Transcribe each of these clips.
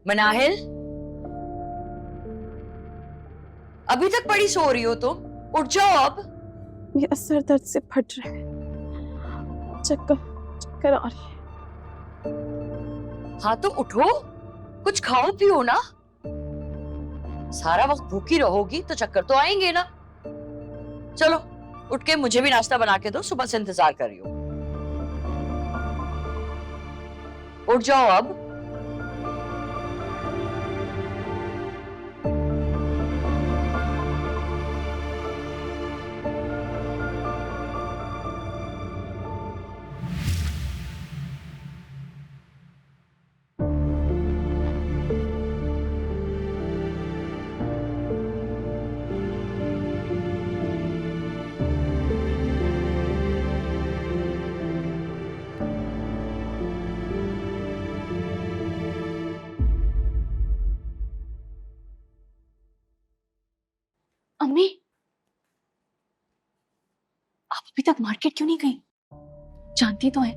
मनाहिल, अभी तक पड़ी सो रही हो तुम? उठ जाओ अब। मेरा सर दर्द से फट रहा है, चक्कर चक्कर आ रही है। हाँ तो उठो, कुछ खाओ पियो ना। सारा वक्त भूखी रहोगी तो चक्कर तो आएंगे ना। चलो उठ के मुझे भी नाश्ता बना के दो, सुबह से इंतजार कर रही हूँ। उठ जाओ अब। अम्मी, आप अभी तक मार्केट क्यों नहीं गई? जानती तो है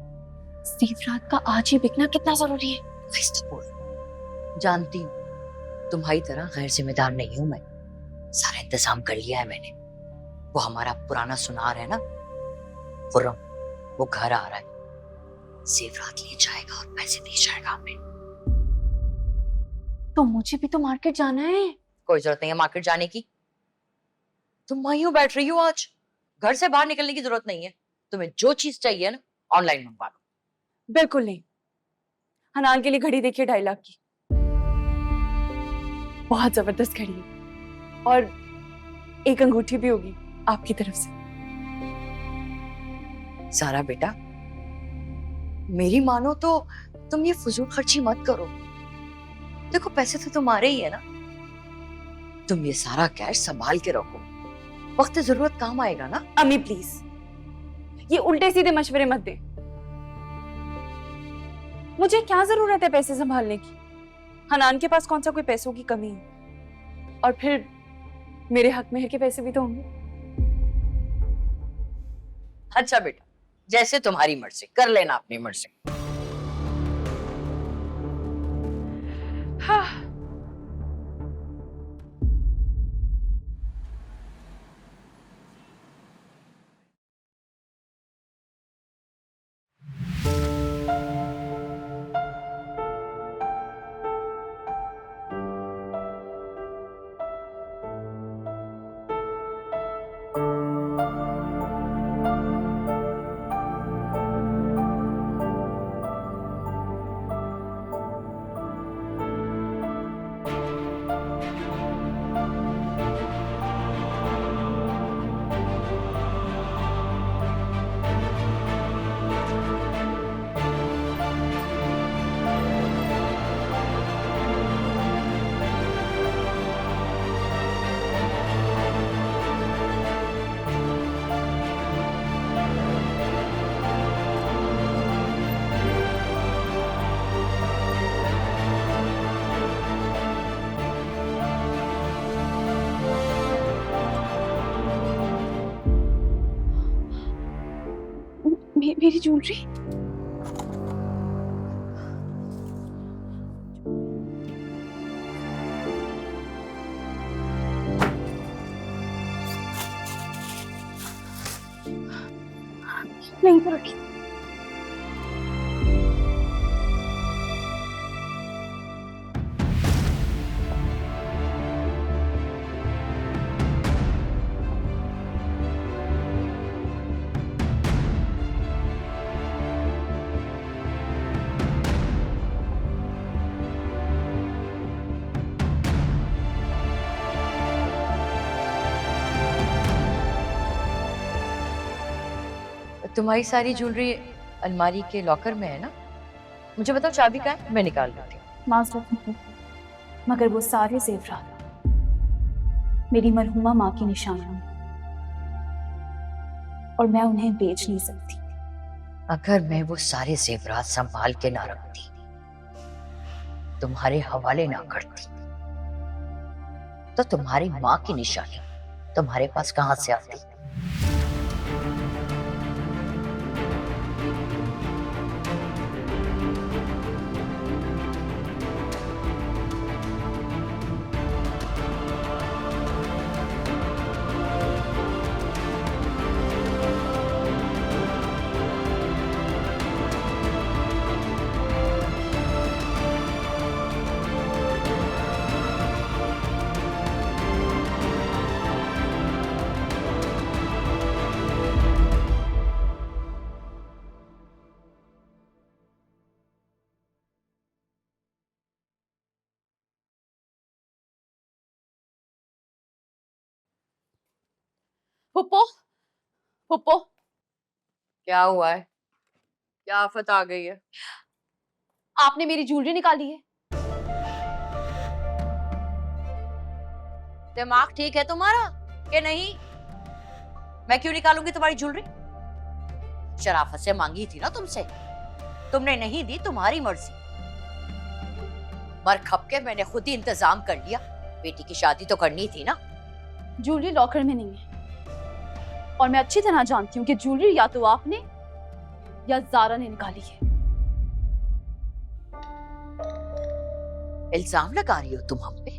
सेवरात का आज ही बिकना कितना जरूरी है। जानती हूँ, तुम्हारी तरह गैर जिम्मेदार नहीं हूं मैं। सारा इंतजाम कर लिया है मैंने। वो हमारा पुराना सुनार है ना खुर्रम, वो घर आ रहा है, सेवरात ले जाएगा और पैसे दे जाएगा हमें। तो मुझे भी तो मार्केट जाना है। कोई जरूरत नहीं है मार्केट जाने की। तुम वहीं बैठ रही हो आज, घर से बाहर निकलने की जरूरत नहीं है। तुम्हें जो चीज चाहिए ना ऑनलाइन मंगवा लो। बिल्कुल नहीं। हनान के लिए घड़ी देखिए 2.5 लाख की, बहुत जबरदस्त घड़ी है और एक अंगूठी भी होगी आपकी तरफ से। सारा बेटा, मेरी मानो तो तुम ये फजूल खर्ची मत करो। देखो पैसे तो तुम्हारे ही है ना, तुम ये सारा कैश संभाल के रखो, वक्त जरूरत काम आएगा ना। अम्मी प्लीज, ये उल्टे सीधे मशवरे मत दे। मुझे क्या जरूरत है पैसे संभालने की? हनान के पास कौन सा कोई पैसों की कमी है? और फिर मेरे हक में के पैसे भी तो होंगे। अच्छा बेटा, जैसे तुम्हारी मर्जी, कर लेना अपनी मर्जी। हाँ। मेरी ज्वेलरी। नहीं तो रखी। तुम्हारी सारी ज्वेलरी अलमारी के लॉकर में है ना? मुझे बताओ चाबी कहाँ है, मैं निकाल लेती हूँ। माजरत, मगर वो सारे जेवरात मेरी मरहुमा माँ की निशानियां और मैं उन्हें बेच नहीं सकती। अगर मैं वो सारे जेवरात संभाल के ना रखती, तुम्हारे हवाले ना करती, तो तुम्हारी माँ की निशानी तुम्हारे पास कहां से आती? फुप्पो, फुप्पो, क्या हुआ है? क्या आफत आ गई है? आपने मेरी ज्वेलरी निकाली है। दिमाग ठीक है तुम्हारा कि नहीं? मैं क्यों निकालूंगी तुम्हारी ज्वेलरी? शराफत से मांगी थी ना तुमसे, तुमने नहीं दी, तुम्हारी मर्जी। मर खप के मैंने खुद ही इंतजाम कर लिया, बेटी की शादी तो करनी थी ना। ज्वेलरी लॉकर में नहीं है और मैं अच्छी तरह जानती हूँ कि ज्वेलरी या तो आपने या ज़ारा ने निकाली है। इल्जाम लगा रही हो तुम हम पे?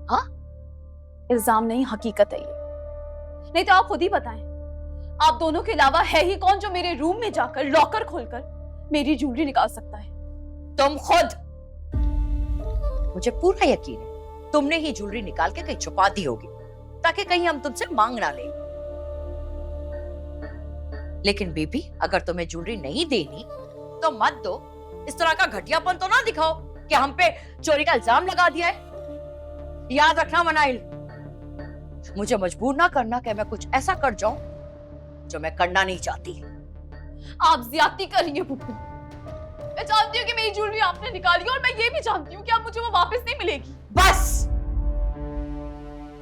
हाँ, इल्जाम नहीं, हकीकत है ये। नहीं तो आप खुद ही बताएं, आप दोनों के अलावा है ही कौन जो मेरे रूम में जाकर लॉकर खोलकर मेरी ज्वेलरी निकाल सकता है? तुम खुद। मुझे पूरा यकीन है तुमने ही ज्वेलरी निकाल के कहीं छुपा दी होगी ताकि कहीं हम तुमसे मांग ना लें। लेकिन बेबी, अगर तुम्हें ज्वेलरी नहीं देनी तो मत दो। इस तरह का घटियापन तो ना दिखाओ कि हम पे चोरी का इल्जाम लगा दिया है। याद रखना मनाइल, मुझे मजबूर ना करना कि मैं कुछ ऐसा कर जाऊं जो मैं करना नहीं चाहती। आप ज्यादती कर रही हैं पुप्पू। मैं जानती हूँ कि मेरी ज्वेलरी आपने निकाली और मैं ये भी जानती हूँ कि अब मुझे वो वापस नहीं मिलेगी। बस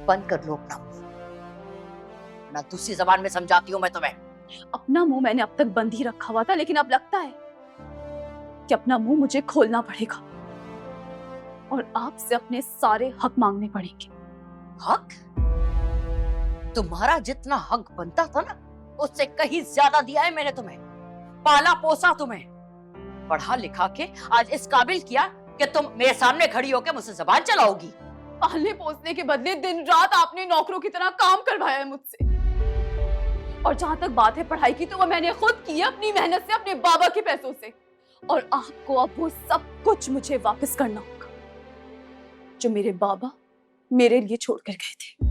बंद कर लो अपना मुंह, ना दूसरी जबान में समझाती हूँ मैं तुम्हें। अपना मुंह मैंने अब तक बंद ही रखा हुआ था, लेकिन अब लगता है कि अपना मुंह मुझे खोलना पड़ेगा और आपसे अपने सारे हक मांगने पड़ेंगे। हक? तुम्हारा जितना हक बनता था ना, उससे कहीं ज्यादा दिया है मैंने तुम्हें। पाला पोसा तुम्हें, पढ़ा लिखा के आज इस काबिल किया कि तुम मेरे सामने खड़ी होकर मुझसे जबान चलाओगी। पालने पोसने के बदले दिन रात आपने नौकरों की तरह काम करवाया है मुझसे। और जहां तक बात है पढ़ाई की, तो वो मैंने खुद की है अपनी मेहनत से, अपने बाबा के पैसों से। और आपको अब वो सब कुछ मुझे वापस करना होगा जो मेरे बाबा मेरे लिए छोड़ कर गए थे।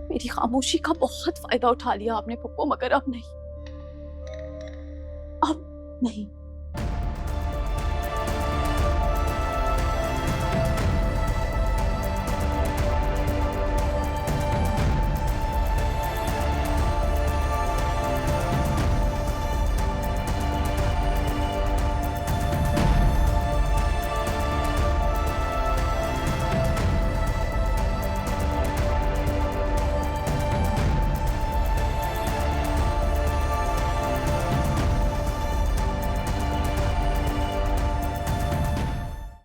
मेरी खामोशी का बहुत फायदा उठा लिया आपने पुप्पो, मगर अब नहीं, अब नहीं।